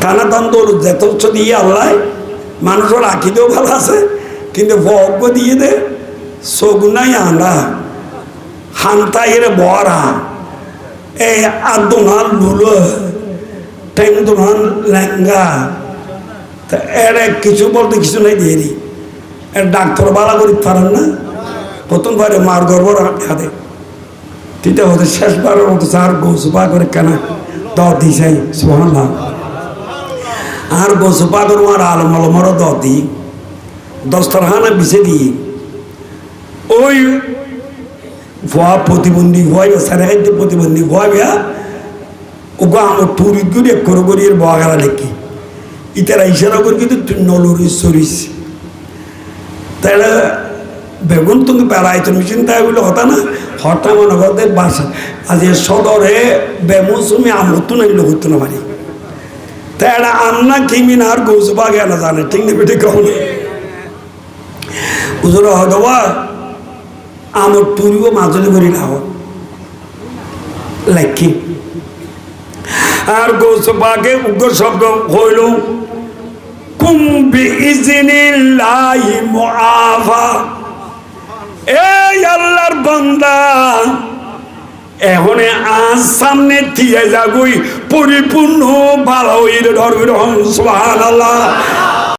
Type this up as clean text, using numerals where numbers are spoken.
খানা দান দৌলত যথেচ্ছ দিয়ে আল্লাহ মানুষের আঁকিতেও ভালো আছে কিন্তু ভজ্ঞ দিয়ে দে সগুনাই আনা হান্তাইয়ের বরা এই আদোহান লুলো টেং দোহান লেঙ্গা তা এর কিছু বলতে কিছু নাই দিয়ে দিই এর ডাক্তার বালা করি পারেন না প্রথমবারে মার গর্ব হাতে তৃতীয় হতে শেষবারের মতো চার গোসপা করে কেনা দ দিছাই সোহান আর গোসপা করে মার আলম আলমারও দ দিই দশটারখানা বিছে দিই ওই ভুয়া প্রতিবন্ধী ভয় সারা খাইতে প্রতিবন্ধী ভয় বিয়া ওগো আমার টুরি করে করে করি এর বগারা লেখি ইতারা ইশারা করি কিন্তু তুই নলরিস সরিস তাই বেগুন তুমি বেড়াই তুমি চিন্তা বলে হতা না হঠাৎ মনে করতে বাসা আজ সদরে বেমৌসুমি আমতো নাইলে হতো না পারি তাই এটা আন্না কিমিন আর গৌসবা গেল জানে ঠিক না বেটে কম উজোর হয়তো বা আমার টুরিও মাজলে করি না লেখি আর গৌসবাকে উগ্র শব্দ হইল কুম্বি ইজনিল্লাহি মুআফা এই আল্লাহর বান্দা এখন আজ সামনে দিয়ে যাগুই পরিপূর্ণ ভালো হইলে ধরবি সুবহানাল্লাহ